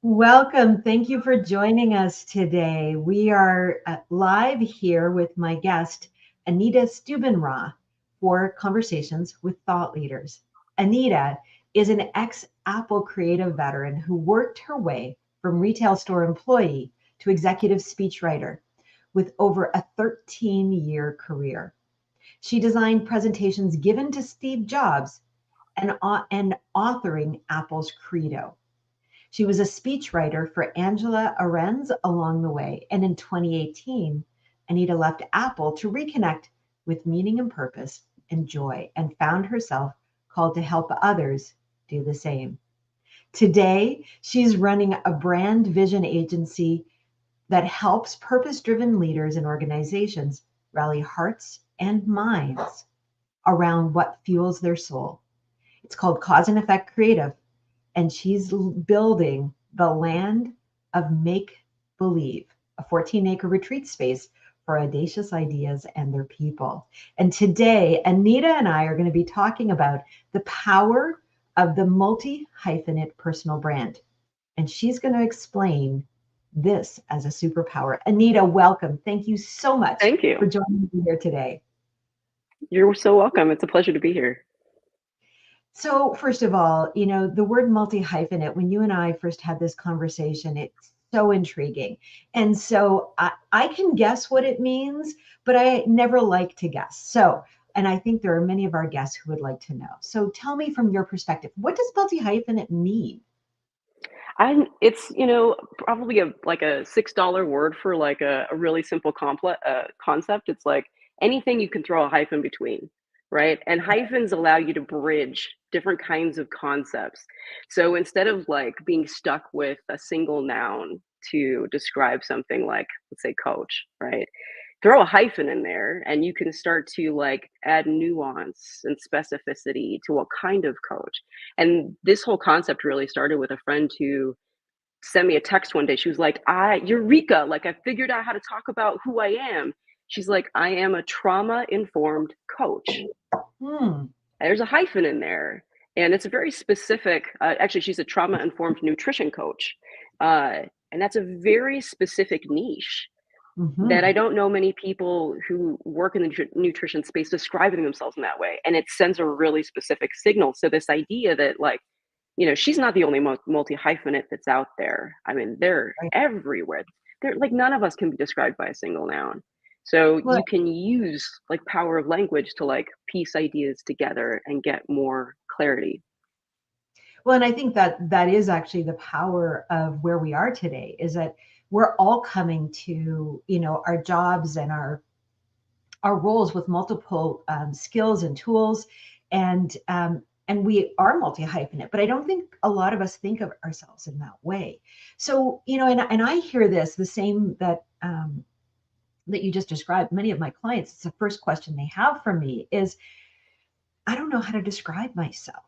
Welcome. Thank you for joining us today. We are live here with my guest, Anita Stubenrauch, for Conversations with Thought Leaders. Anita is an ex-Apple creative veteran who worked her way from retail store employee to executive speechwriter with over a 13-year career. She designed presentations given to Steve Jobs and authoring Apple's Credo. She was a speechwriter for Angela Ahrendts along the way. And in 2018, Anita left Apple to reconnect with meaning and purpose and joy and found herself called to help others do the same. Today, she's running a brand vision agency that helps purpose driven leaders and organizations rally hearts and minds around what fuels their soul. It's called Cause and Effect Creative, and she's building the Land of Make-Believe, a 14-acre retreat space for audacious ideas and their people. And today, Anita and I are going to be talking about the power of the multi-hyphenate personal brand. And she's going to explain this as a superpower. Anita, welcome. Thank you so much Thank you. for joining me here today. You're so welcome. It's a pleasure to be here. So first of all, the word multi-hyphenate, when you and I first had this conversation, it's so intriguing. And so I can guess what it means, but I never like to guess. And I think there are many of our guests who would like to know. So tell me from your perspective, what does multi-hyphenate mean? It's probably a $6 word for like a really simple concept. It's like anything you can throw a hyphen between, right? And hyphens allow you to bridge different kinds of concepts. So instead of like being stuck with a single noun to describe something like, let's say, coach, right? Throw a hyphen in there and you can start to like add nuance and specificity to what kind of coach. And this whole concept really started with a friend who sent me a text one day. She was like, Eureka, like I figured out how to talk about who I am. She's like, I am a trauma informed coach. Hmm. There's a hyphen in there. And it's a very specific, actually, she's a trauma informed nutrition coach. And that's a very specific niche that I Mm-hmm. don't know many people who work in the nutrition space describing themselves in that way. And it sends a really specific signal. So this idea that like, she's not the only multi-hyphenate that's out there. I mean, they're Right. everywhere. They're like, none of us can be described by a single noun. So Well, you can use like power of language to like piece ideas together and get more clarity. Well, and I think that that is actually the power of where we are today, is that we're all coming to, our jobs and our roles with multiple skills and tools, and we are multi-hyphenate. But I don't think a lot of us think of ourselves in that way. So, and I hear this the same that you just described. Many of my clients, it's the first question they have for me is, I don't know how to describe myself.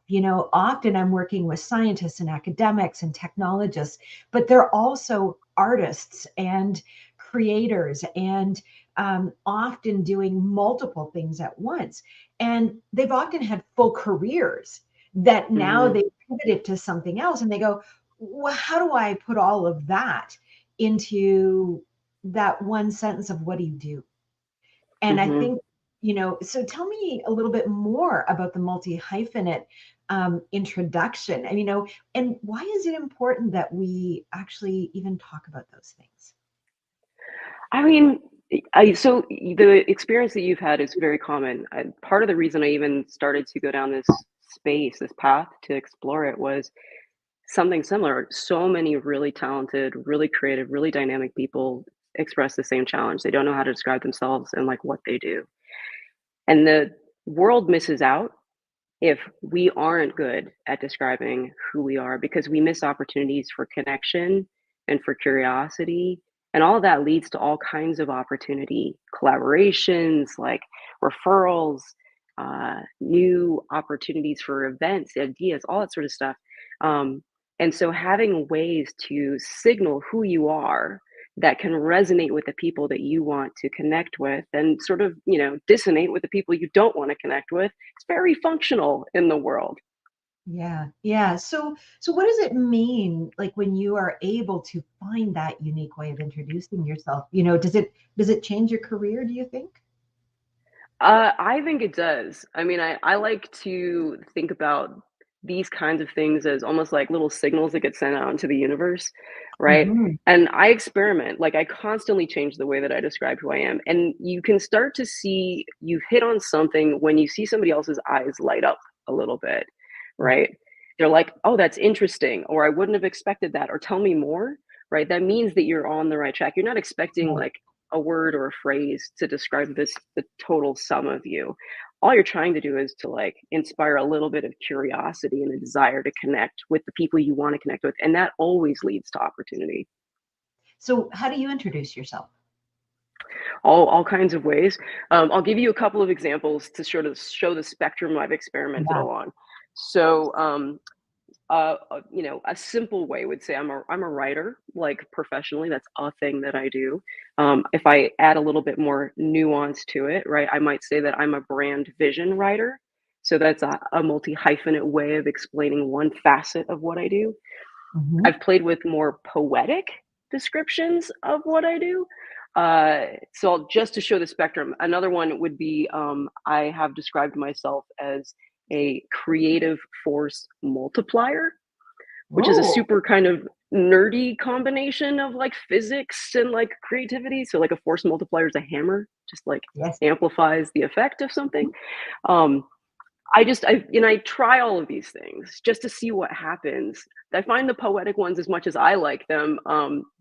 Often I'm working with scientists and academics and technologists, but they're also artists and creators and often doing multiple things at once. And they've often had full careers that now Mm-hmm. they pivoted to something else and they go, well, how do I put all of that into that one sentence of what do you do? And I Mm-hmm. think, so tell me a little bit more about the multi-hyphenate introduction. And, and why is it important that we actually even talk about those things? I mean, so the experience that you've had is very common. Part of the reason I even started to go down this path to explore it was something similar. So many really talented, really creative, really dynamic people express the same challenge. They don't know how to describe themselves and like what they do. And the world misses out if we aren't good at describing who we are because we miss opportunities for connection and for curiosity. And all of that leads to all kinds of opportunity, collaborations, like referrals, new opportunities for events, ideas, all that sort of stuff. Um, and so having ways to signal who you are that can resonate with the people that you want to connect with and sort of, dissonate with the people you don't want to connect with, it's very functional in the world. Yeah. Yeah. So what does it mean, like when you are able to find that unique way of introducing yourself? Does it change your career, do you think? I think it does. I mean, I like to think about these kinds of things as almost like little signals that get sent out into the universe, right? Hmm. And I experiment. Like I constantly change the way that I describe who I am. And you can start to see you've hit on something when you see somebody else's eyes light up a little bit, Right. right? They're like, "Oh, that's interesting," or "I wouldn't have expected that," or "Tell me more." Right? That means that you're on the right track. You're not expecting Right. like a word or a phrase to describe the total sum of you. All you're trying to do is to like inspire a little bit of curiosity and a desire to connect with the people you want to connect with, and that always leads to opportunity. So how do you introduce yourself? All kinds of ways. I'll give you a couple of examples to sort of show the spectrum I've experimented Yeah. along. So a simple way would say I'm a writer, like professionally. That's a thing that I do. If I add a little bit more nuance to it, right, I might say that I'm a brand vision writer. So that's a multi-hyphenate way of explaining one facet of what I do. Hmm. I've played with more poetic descriptions of what I do. Just to show the spectrum, another one would be I have described myself as a creative force multiplier, which is a Oh, super kind of nerdy combination of like physics and like creativity. So like a force multiplier is a hammer, just like yes. amplifies the effect of something. Um, I try all of these things just to see what happens. I find the poetic ones, as much as I like them,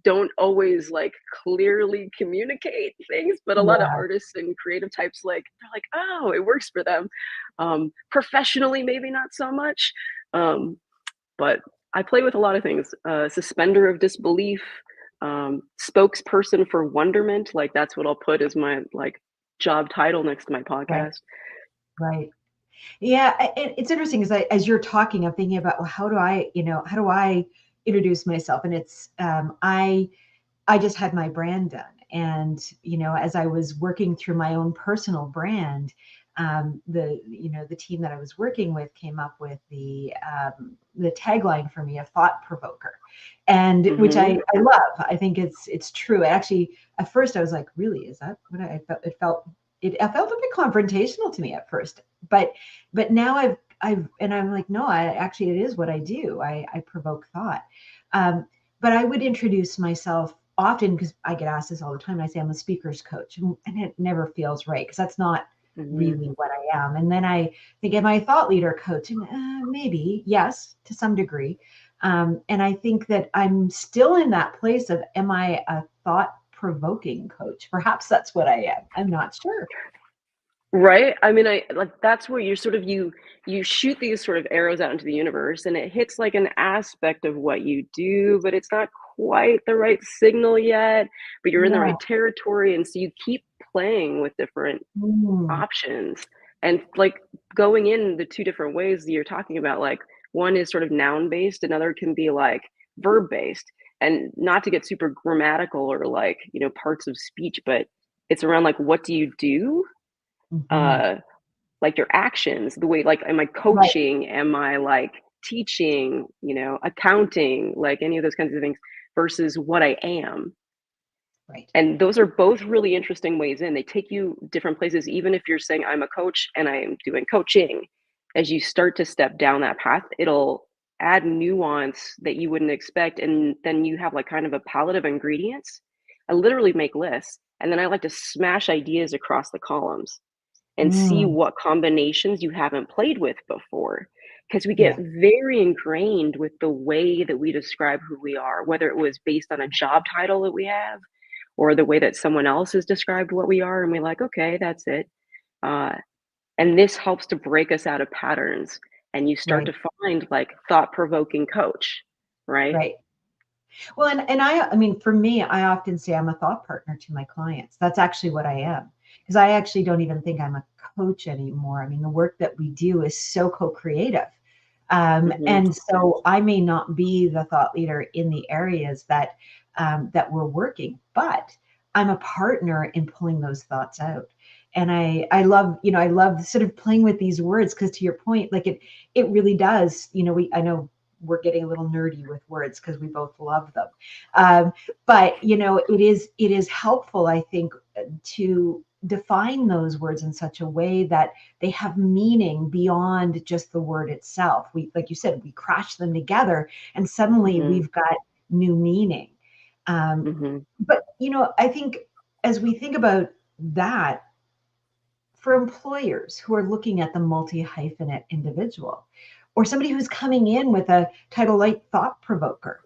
don't always like clearly communicate things. But a lot of Yeah. artists and creative types, like they're like, oh, it works for them. Professionally, maybe not so much. Um, but I play with a lot of things. Suspender of disbelief, spokesperson for wonderment. Like that's what I'll put as my like job title next to my Right. podcast. Right. Yeah, it's interesting as you're talking, I'm thinking about, well, how do I introduce myself? And I just had my brand done, and as I was working through my own personal brand, the team that I was working with came up with the tagline for me, a thought provoker, and which Hmm. I love. I think it's true. Actually, at first I was like, really, is that what I felt? It felt a bit confrontational to me at first, but now I'm like, no, it is what I do. I provoke thought. But I would introduce myself often because I get asked this all the time. And I say I'm a speaker's coach, and it never feels right because that's not Hmm. really what I am. And then I think, am I a thought leader coach? And maybe, yes, to some degree. And I think that I'm still in that place of, am I a thought provoking coach? Perhaps that's what I am. I'm not sure. Right? I mean, I like that's where you're sort of you shoot these sort of arrows out into the universe and it hits like an aspect of what you do, but it's not quite the right signal yet, but you're in the Yeah. right territory. And so you keep playing with different Mm, options and like going in the two different ways that you're talking about. Like one is sort of noun based, another can be like verb based. And not to get super grammatical or like, parts of speech, but it's around like what do you do? mhm. uh like your actions, the way like am I Right. coaching, am I like teaching, accounting, like any of those kinds of things versus what I am. Right. And those are both really interesting ways in. They take you different places. Even if you're saying I'm a coach and I'm doing coaching, as you start to step down that path, it'll add nuance that you wouldn't expect. And then you have like kind of a palette of ingredients. I literally make lists and then I like to smash ideas across the columns and see Mm, what combinations you haven't played with before. Because we get yeah. very ingrained with the way that we describe who we are, whether it was based on a job title that we have or the way that someone else has described what we are. And we're like, okay, that's it. Uh, and this helps to break us out of patterns. And you start Right. to find like thought provoking coach, right? Right. Well, and I mean, for me, I often say I'm a thought partner to my clients. That's actually what I am, because I actually don't even think I'm a coach anymore. I mean, the work that we do is so co-creative. Hmm. And so I may not be the thought leader in the areas that we're working, but I'm a partner in pulling those thoughts out. And I love, I love sort of playing with these words, because to your point, like it really does, I know we're getting a little nerdy with words because we both love them. But it is helpful, I think, to define those words in such a way that they have meaning beyond just the word itself. We, like you said, we crash them together and suddenly we've got new meaning. But I think as we think about that, for employers who are looking at the multi-hyphenate individual, or somebody who's coming in with a title like thought provoker,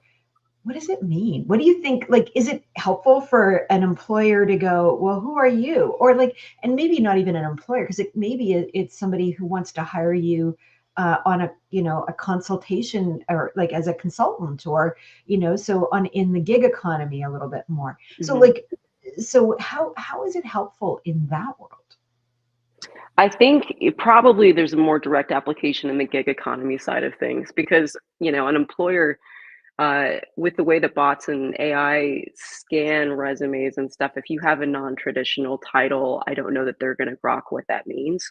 what does it mean? What do you think? Like, is it helpful for an employer to go, well, who are you? Or like, and maybe not even an employer, because it's somebody who wants to hire you on a consultation, or like as a consultant, or so on, in the gig economy a little bit more. So like, so how is it helpful in that world? I think probably there's a more direct application in the gig economy side of things, because an employer, with the way that bots and AI scan resumes and stuff, if you have a non-traditional title, I don't know that they're going to grok what that means.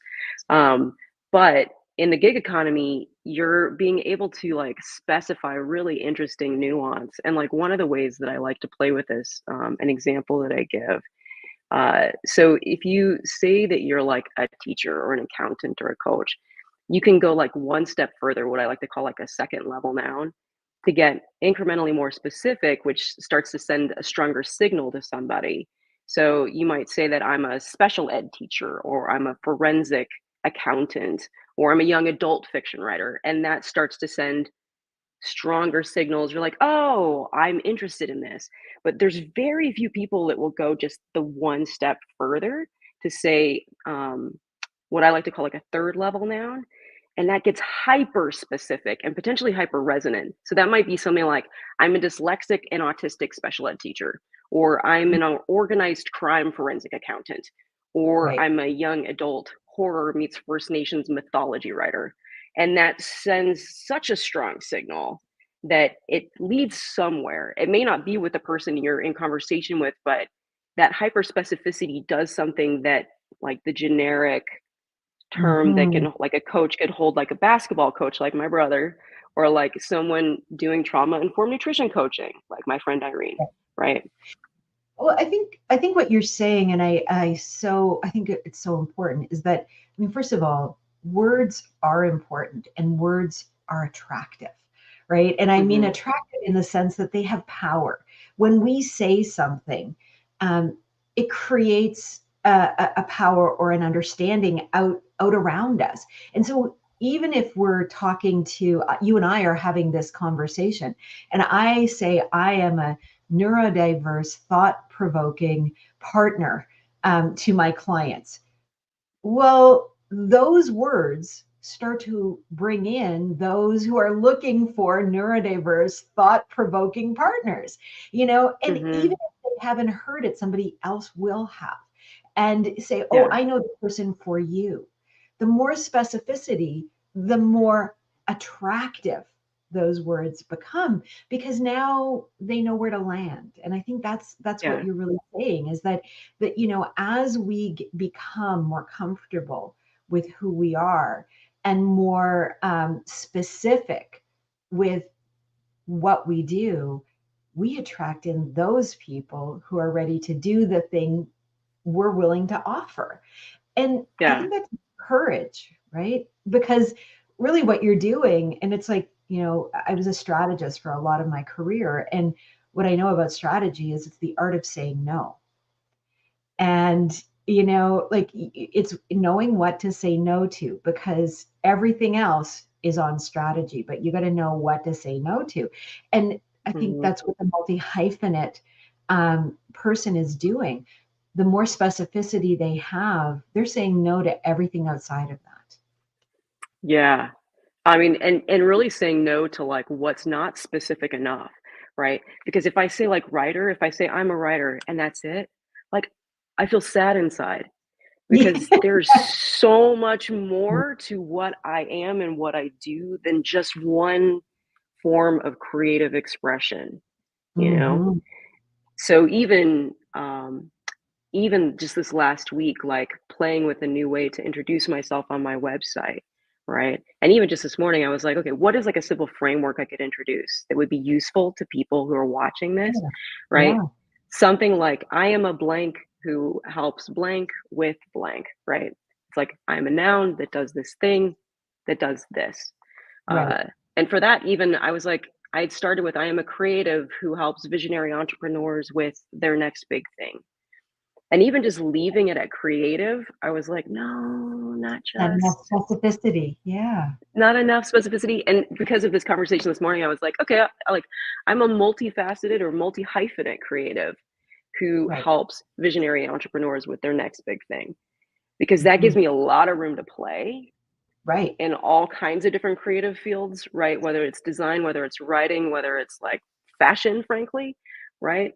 But in the gig economy, you're being able to like specify really interesting nuance. And like one of the ways that I like to play with this, an example that I give. So if you say that you're like a teacher or an accountant or a coach, you can go like one step further, what I like to call like a second level noun, to get incrementally more specific, which starts to send a stronger signal to somebody. So you might say that I'm a special ed teacher, or I'm a forensic accountant, or I'm a young adult fiction writer. And that starts to send stronger signals. You're like, oh, I'm interested in this. But there's very few people that will go just the one step further to say what I like to call like a third level noun. And that gets hyper specific and potentially hyper resonant. So that might be something like, I'm a dyslexic and autistic special ed teacher, or I'm an organized crime forensic accountant, or Right. I'm a young adult horror meets First Nations mythology writer. And that sends such a strong signal that it leads somewhere. It may not be with the person you're in conversation with, but that hyper specificity does something that like the generic term that Mhm. can, like a coach could hold, like a basketball coach like my brother, or like someone doing trauma informed nutrition coaching like my friend Irene, right? Well, I think what you're saying, and I think it's so important, is that, I mean, first of all, words are important and words are attractive, right? And I mean Mm-hmm. attractive in the sense that they have power. When we say something, um, it creates a power or an understanding out around us. And so even if we're talking to you, and I are having this conversation, and I say I am a neurodiverse, thought provoking partner to my clients. Well, those words start to bring in those who are looking for neurodiverse, thought provoking partners, and even Mm-hmm. if they haven't heard it, somebody else will have, and say, oh, Yeah. I know the person for you. The more specificity, the more attractive those words become, because now they know where to land. And I think that's what Yeah. you're really saying, is that as we become more comfortable with who we are, and more specific with what we do, we attract in those people who are ready to do the thing we're willing to offer. And I Yeah. think that's courage, right? Because really what you're doing, and it's like, I was a strategist for a lot of my career. And what I know about strategy is it's the art of saying no. And, like, it's knowing what to say no to, because everything else is on strategy, but you got to know what to say no to. And I think Mm-hmm. that's what the multi-hyphenate person is doing. The more specificity they have, they're saying no to everything outside of that. Yeah. I mean, and really saying no to like what's not specific enough, right? Because if I say like writer, if I say I'm a writer and that's it, like I feel sad inside, because there's so much more to what I am and what I do than just one form of Yeah. creative expression, you know? Hmm. So even even just this last week, like playing with a new way to introduce myself on my website, right? And even just this morning, I was like, okay, what is like a simple framework I could introduce that would be useful to people who are watching this, Yeah. right? Yeah. Something like, I am a blank who helps blank with blank, right? It's like, I'm a noun that does this thing that does this. Right. Uh, and for that, even I was like, I'd started with, I am a creative who helps visionary entrepreneurs with their next big thing. And even just leaving it at creative, I was like, no, Not enough specificity. Yeah. not enough specificity. And because of this conversation this morning, I was like, okay, I'm a multifaceted or multi-hyphenate creative who Right. helps visionary entrepreneurs with their next big thing. Because that Mhm. gives me a lot of room to play Right. in all kinds of different creative fields, right? Whether it's design, whether it's writing, whether it's like fashion, frankly, right?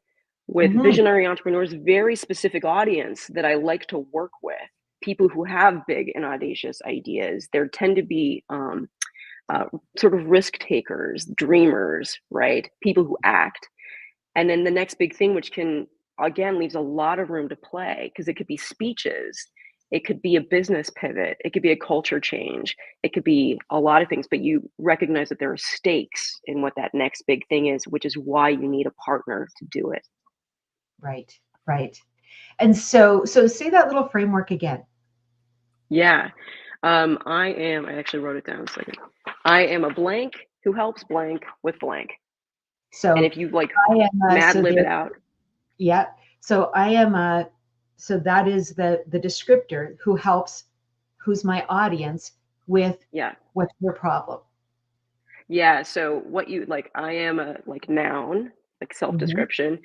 With Mhm. visionary entrepreneurs, very specific audience that I like to work with, people who have big and audacious ideas. There tend to be uh, sort of risk takers, dreamers, right? People who act. And then the next big thing, which can, again, leaves a lot of room to play because it could be speeches, it could be a business pivot, it could be a culture change, it could be a lot of things, but you recognize that there are stakes in what that next big thing is, which is why you need a partner to do it. Right. Right. And so say that little framework again. Yeah. I actually wrote it down a second. I am a blank who helps blank with blank. And So if you like I am mad so lib there. it out, Yeah. So I am a, so that is the descriptor who helps, who's my audience with yeah. what's your problem. Yeah, so what you like, I am a like noun, like Hmm. self-description,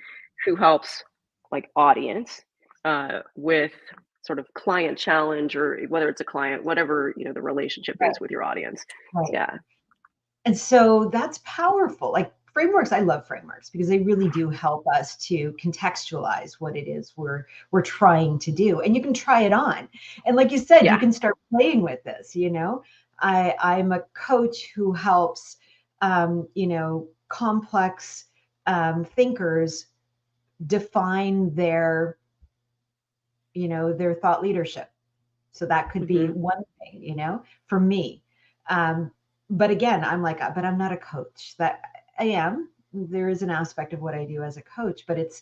who helps like audience with sort of client challenge or whether it's a client, whatever, the relationship Right. is with your audience. Right. Yeah. And so that's powerful. Like frameworks, I love frameworks because they really do help us to contextualize what it is we're trying to do. And you can try it on. And like you said, you Yeah. can start playing with this, you know. I'm a coach who helps complex thinkers define their thought leadership. So that could be Hmm. one thing, for me. Um, but again, I'm like, but I'm not a coach. That I am. There is an aspect of what I do as a coach, but it's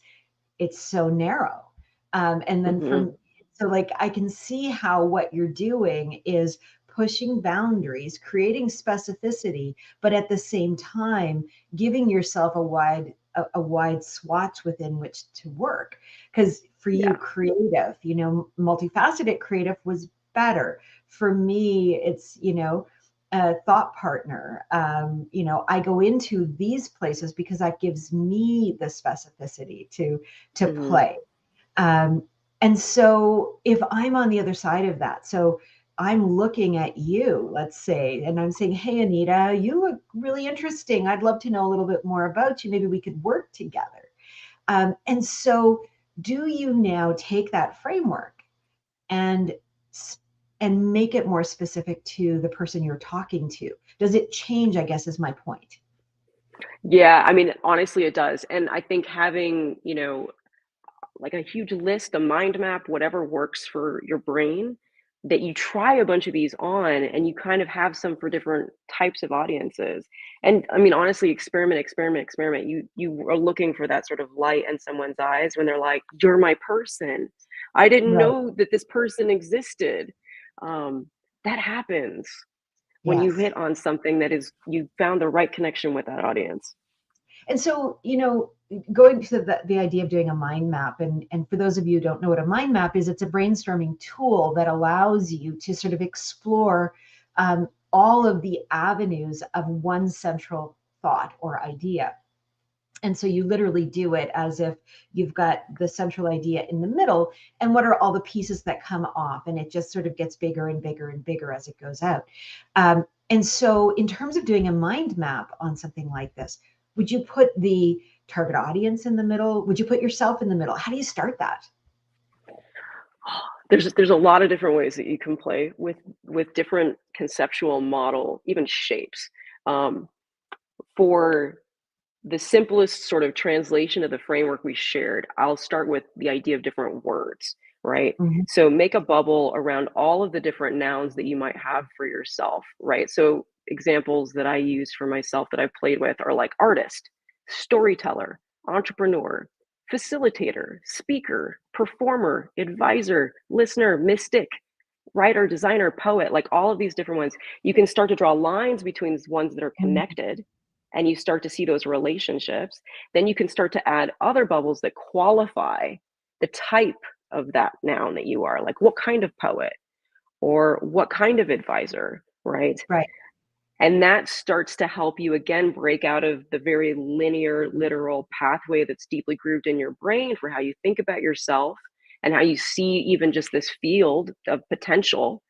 so narrow. And then Hmm. so like I can see how what you're doing is pushing boundaries, creating specificity, but at the same time giving yourself a wide swatch within which to work. Because for you, Yeah. creative, multifaceted creative was better. For me, it's a thought partner. I go into these places because that gives me the specificity to Hmm. play. Um, and so if I'm on the other side of that, so I'm looking at you, let's say, and I'm saying, hey, Anita, you look really interesting. I'd love to know a little bit more about you. Maybe we could work together. And so do you now take that framework and and make it more specific to the person you're talking to? Does it change, I guess, is my point. Yeah. I mean, honestly, it does. And I think having, like a huge list, a mind map, whatever works for your brain, that you try a bunch of these on and you kind of have some for different types of audiences. And I mean, honestly, experiment, experiment, experiment. You are looking for that sort of light in someone's eyes when they're like, "You're my person. I didn't Right. know that this person existed." Um, that happens when you Yes. hit on something that is you found the right connection with that audience. And so, going to the idea of doing a mind map, and for those of you who don't know what a mind map is, it's a brainstorming tool that allows you to sort of explore all of the avenues of one central thought or idea. And so you literally do it as if you've got the central idea in the middle, and what are all the pieces that come off? And it just sort of gets bigger and bigger and bigger as it goes out. And so, in terms of doing a mind map on something like this, would you put the target audience in the middle? Would you put yourself in the middle? How do you start that? There's a lot of different ways that you can play with different conceptual model, even shapes. For the simplest sort of translation of the framework we shared, I'll start with the idea of different words, right? Mhm. So make a bubble around all of the different nouns that you might have for yourself, right? So examples that I use for myself that I've played with are like artist, storyteller, entrepreneur, facilitator, speaker, performer, advisor, listener, mystic, writer, designer, poet, like all of these different ones. You can start to draw lines between these ones that are Mhm. connected, and you start to see those relationships. Then you can start to add other bubbles that qualify the type of that noun that you are, like what kind of poet or what kind of advisor, right? Right. And that starts to help you again break out of the very linear, literal pathway that's deeply grooved in your brain for how you think about yourself and how you see even just this field of potential.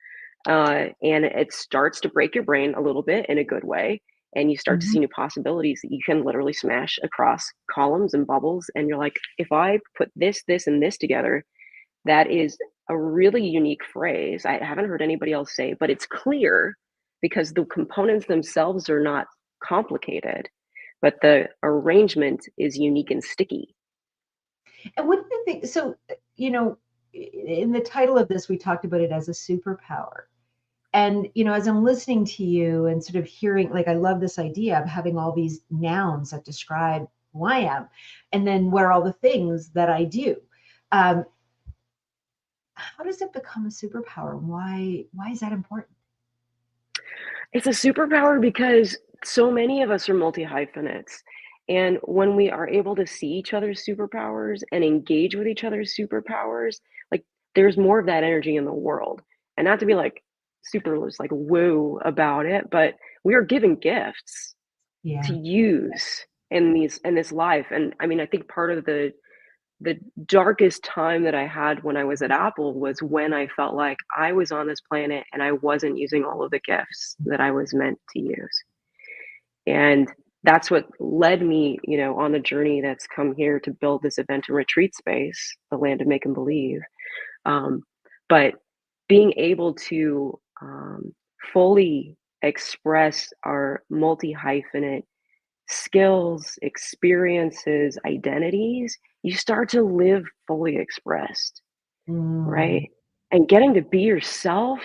And it starts to break your brain a little bit in a good way. And you start to Mhm. see new possibilities that you can literally smash across columns and bubbles. And you're like, if I put this, this, and this together, that is a really unique phrase. I haven't heard anybody else say, but it's clear because the components themselves are not complicated, but the arrangement is unique and sticky. And what do you think? So, in the title of this, we talked about it as a superpower. And, as I'm listening to you and sort of hearing, like, I love this idea of having all these nouns that describe who I am, and then what are all the things that I do. Um, how does it become a superpower? Why is that important? It's a superpower because so many of us are multi-hyphenates. And when we are able to see each other's superpowers and engage with each other's superpowers, like there's more of that energy in the world. And not to be like super just like woo about it, but we are given gifts to Yeah. use in this life. And I mean, I think part of the darkest time that I had when I was at Apple was when I felt like I was on this planet and I wasn't using all of the gifts that I was meant to use. And that's what led me, on the journey that's come here to build this event and retreat space, the Land of Make+Believe. Um, but being able to fully express our multi hyphenate skills, experiences, identities, you start to live fully expressed, Mm. right? And getting to be yourself,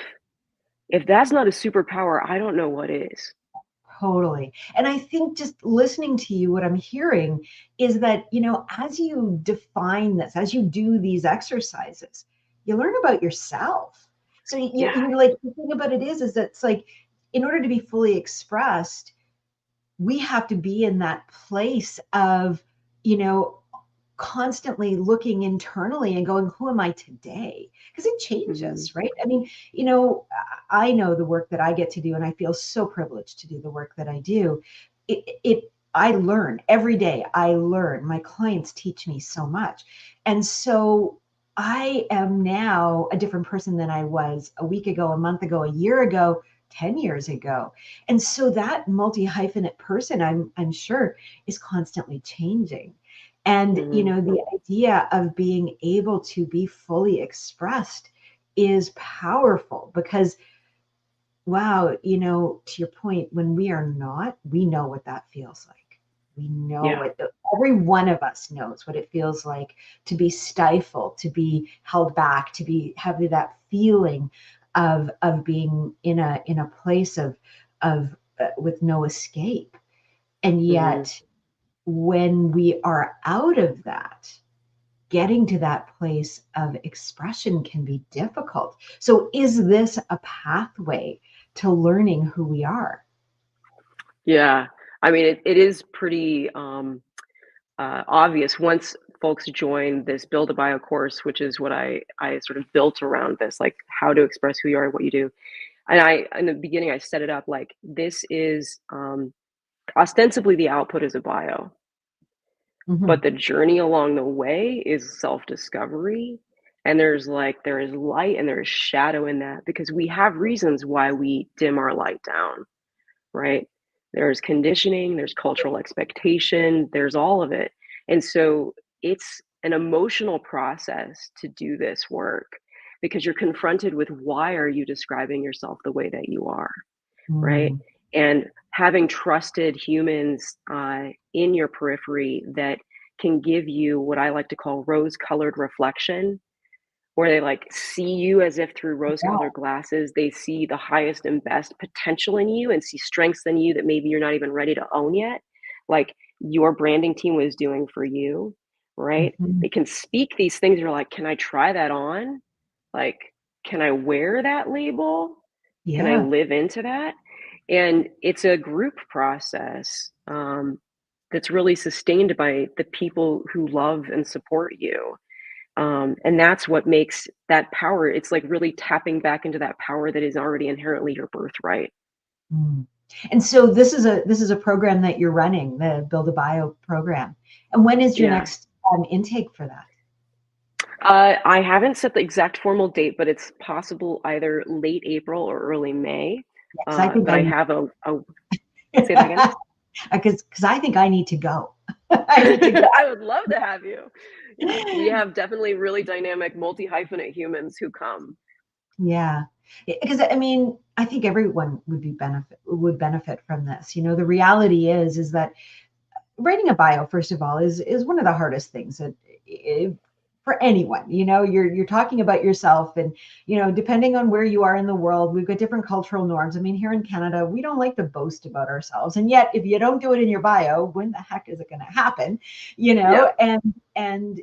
if that's not a superpower, I don't know what is. Totally. And I think just listening to you, what I'm hearing is that, as you define this, as you do these exercises, you learn about yourself. So Yeah. you like the thing about it is that it's like in order to be fully expressed, we have to be in that place of, you know, constantly looking internally and going, who am I today? Because it Hmm. changes, right? I mean, I know the work that I get to do, and I feel so privileged to do the work that I do. I learn every day. I learn. My clients teach me so much. And so I am now a different person than I was a week ago, a month ago, a year ago, 10 years ago. And so that multi-hyphenate person, I'm sure, is constantly changing. And, Hmm. the idea of being able to be fully expressed is powerful because, wow, to your point, when we are not, we know what that feels like. We know Yeah. what every one of us knows what it feels like to be stifled, to be held back, to be having that feeling of being in a place of with no escape. And Hmm. yet, when we are out of that, getting to that place of expression can be difficult. So, is this a pathway to learning who we are? Yeah. I mean, it is pretty obvious once folks join this Build a Bio course, which is what I sort of built around this, like how to express who you are, what you do. And in the beginning, I set it up like this is ostensibly the output is a bio, but Mhm. the journey along the way is self-discovery. And there is light and there is shadow in that because we have reasons why we dim our light down, right? There's conditioning, there's cultural expectation, there's all of it. And so it's an emotional process to do this work because you're confronted with why are you describing yourself the way that you are, right? Mm. And having trusted humans in your periphery that can give you what I like to call rose-colored reflection, where they like see you as if through Yeah. rose-colored glasses, they see the highest and best potential in you and see strengths in you that maybe you're not even ready to own yet, like your branding team was doing for you, right? Mhm. They can speak these things. You're like, can I try that on? Like, can I wear that label? Can I Yeah. live into that? And it's a group process that's really sustained by the people who love and support you. And that's what makes that power. It's like really tapping back into that power that is already inherently your birthright. Mm. And so this is a program that you're running, the Build a Bio program. And when is your Yeah. next intake for that? I haven't set the exact formal date, but it's possible either late April or early May. Because I think But I I need have say that again. because I think I need to go. I need to go. I would love to have you. Yeah, we have definitely really dynamic multi-hyphenate humans who come. Yeah. Because I mean, I think everyone would benefit from this. The reality is that writing a bio, first of all, is one of the hardest things that for anyone. You're talking about yourself, and depending on where you are in the world, we've got different cultural norms. I mean, here in Canada, we don't like to boast about ourselves, and yet if you don't do it in your bio, when the heck is it going to happen? Yeah. And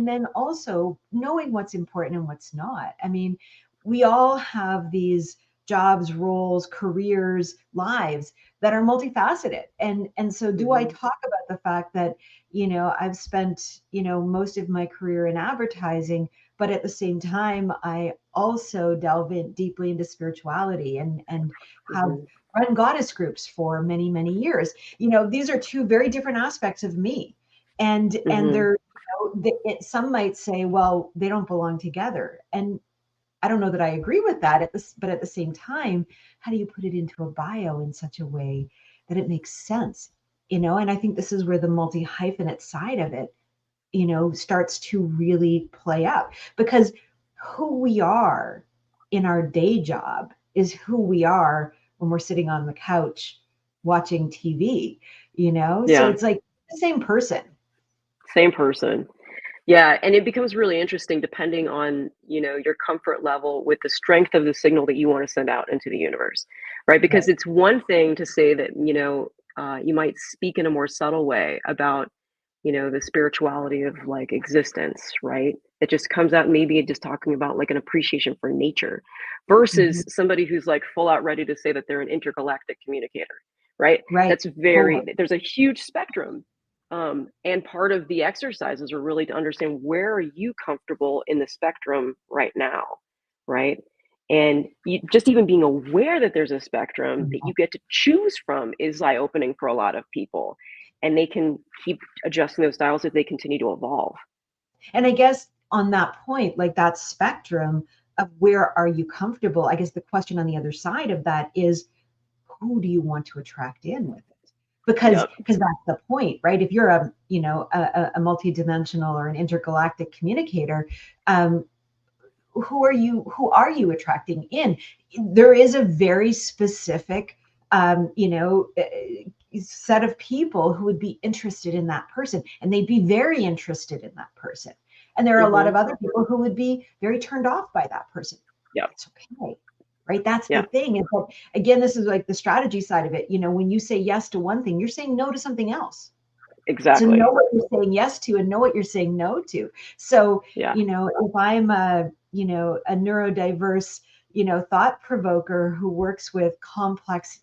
then also knowing what's important and what's not. I mean, we all have these jobs, roles, careers, lives that are multifaceted. And so do I Hmm. talk about the fact that, I've spent, most of my career in advertising, but at the same time, I also delve in deeply into spirituality and have Hmm. run goddess groups for many, many years. These are two very different aspects of me. And Hmm. they're, some might say, well, they don't belong together. And I don't know that I agree with that but at the same time, how do you put it into a bio in such a way that it makes sense? And I think this is where the multi-hyphenate side of it, starts to really play out, because who we are in our day job is who we are when we're sitting on the couch watching TV. So Yeah. it's like the same person. Same person. Yeah, and it becomes really interesting depending on, your comfort level with the strength of the signal that you want to send out into the universe, right? Because Right. it's one thing to say that, you might speak in a more subtle way about, the spirituality of like existence, right? It just comes out maybe just talking about like an appreciation for nature Mhm. versus somebody who's like full out ready to say that they're an intergalactic communicator, right? Right. That's Totally. there's a huge spectrum, and part of the exercises are really to understand where are you comfortable in the spectrum right now, right? And just even being aware that there's a spectrum that you get to choose from is eye opening for a lot of people. And they can keep adjusting those dials as they continue to evolve. And I guess on that point, like that spectrum of where are you comfortable, I guess the question on the other side of that is, who do you want to attract in with it? Because Yep. that's the point, right? If you're a multidimensional or an intergalactic communicator, um, who are you attracting in? There is a very specific set of people who would be interested in that person, and they'd be very interested in that person. And there are a lot Hmm. of other people who would be very turned off by that person. Yep. That's okay. Right. That's the Yeah. thing. And so, again, this is like the strategy side of it. When you say yes to one thing, you're saying no to something else. So know Exactly. what you're saying yes to and know what you're saying no to. So, Yeah. if I'm a neurodiverse, thought provoker who works with complex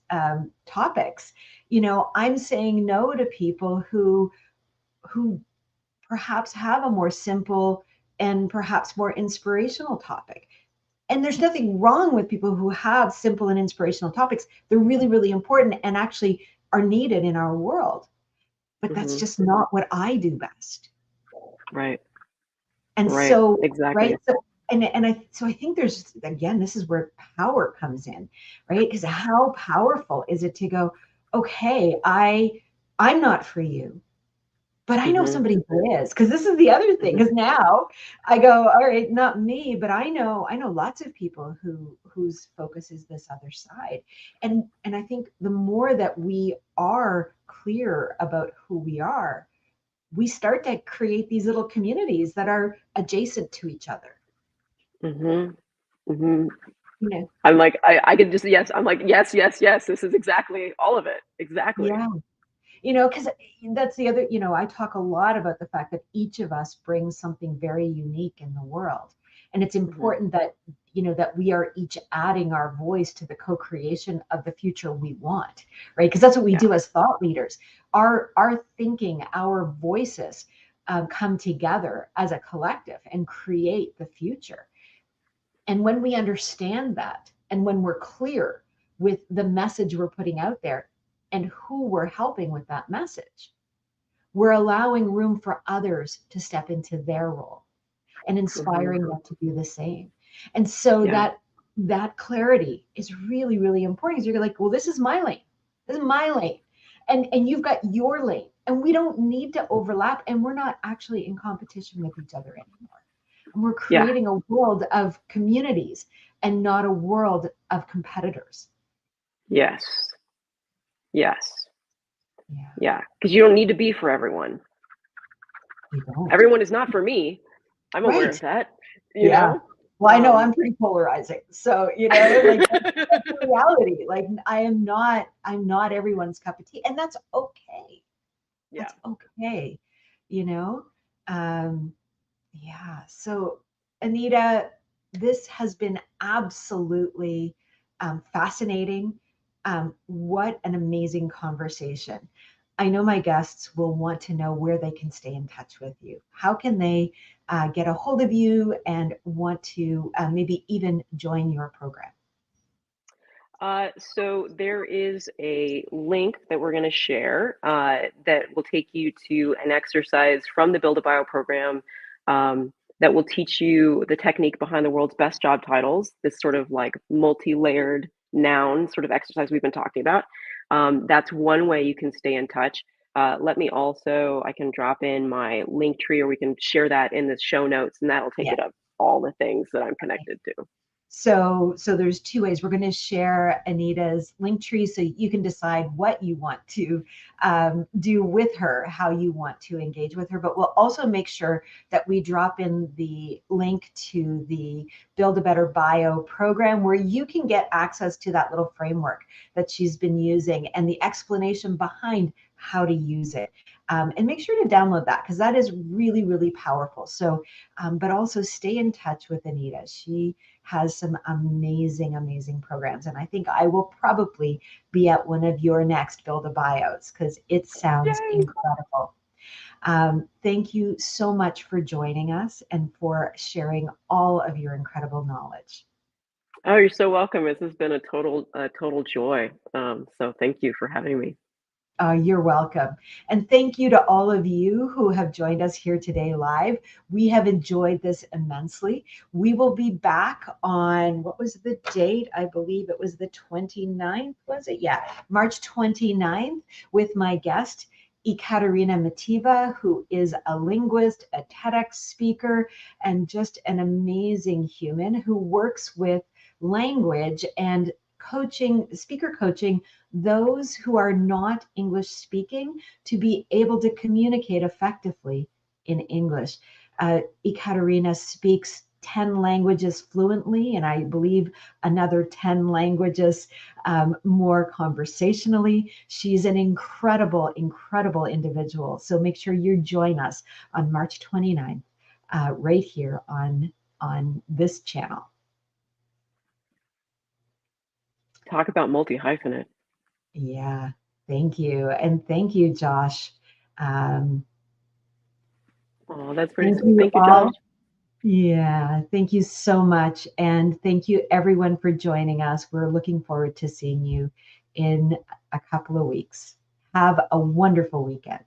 topics, I'm saying no to people who perhaps have a more simple and perhaps more inspirational topic. And there's nothing wrong with people who have simple and inspirational topics. They're really, really important and actually are needed in our world. But that's Hmm. just not what I do best. Right. And Right. so, right. Exactly. So I think there's, again, this is where power comes in, right? Because how powerful is it to go, okay, I'm not for you, but I know somebody who is, because this is the other thing. Because now I go, all right, not me, but I know lots of people whose focus is this other side, and I think the more that we are clear about who we are, we start to create these little communities that are adjacent to each other. You know, I'm like, I could just, yes, I'm like, yes. This is exactly all of it. Exactly. yeah. Because that's the other, I talk a lot about the fact that each of us brings something very unique in the world. And it's important that, that we are each adding our voice to the co-creation of the future we want, right? Because that's what we do as thought leaders. Our thinking, our voices come together as a collective and create the future. And when we understand that, and when we're clear with the message we're putting out there and who we're helping with that message, we're allowing room for others to step into their role and inspiring them to do the same. And so that clarity is really, really important. Because you're like, well, this is my lane. This is my lane. And you've got your lane. And we don't need to overlap. And we're not actually in competition with each other anymore. And we're creating a world of communities and not a world of competitors. Yes. Because you don't need to be for everyone. You don't. Everyone is not for me. I'm aware of that. You know? Well, I know I'm pretty polarizing. So, like that's the reality. Like I'm not everyone's cup of tea. And that's okay. That's okay. So Anita, this has been absolutely fascinating. What an amazing conversation. I know my guests will want to know where they can stay in touch with you. How can they get a hold of you and want to maybe even join your program? So there is a link that we're going to share that will take you to an exercise from the Build a Bio program that will teach you the technique behind the world's best job titles, this sort of like multi-layered noun sort of exercise we've been talking about. That's one way you can stay in touch. Let me also, I can drop in my link tree, or we can share that in the show notes, and that'll take it up all the things that I'm connected to. So there's two ways. We're going to share Anita's link tree so you can decide what you want to do with her, how you want to engage with her. But we'll also make sure that we drop in the link to the Build a Better Bio program, where you can get access to that little framework that she's been using and the explanation behind how to use it. And make sure to download that, because that is really, really powerful. So, but also stay in touch with Anita. She has some amazing, amazing programs. And I think I will probably be at one of your next Build a Bios, because it sounds incredible. Thank you so much for joining us and for sharing all of your incredible knowledge. Oh, you're so welcome. This has been a total joy. So thank you for having me. You're welcome. And thank you to all of you who have joined us here today live. We have enjoyed this immensely. We will be back on, what was the date? I believe it was the 29th, was it? Yeah, March 29th, with my guest, Ekaterina Mativa, who is a linguist, a TEDx speaker, and just an amazing human who works with language and speaker coaching those who are not English speaking to be able to communicate effectively in English. Ekaterina speaks 10 languages fluently, and I believe another 10 languages more conversationally. She's an incredible, incredible individual. So make sure you join us on March 29th, right here on this channel. Talk about multi-hyphenate. Yeah, thank you. And thank you, Josh. Oh, that's pretty sweet. Thank you, Josh. Yeah, thank you so much. And thank you, everyone, for joining us. We're looking forward to seeing you in a couple of weeks. Have a wonderful weekend.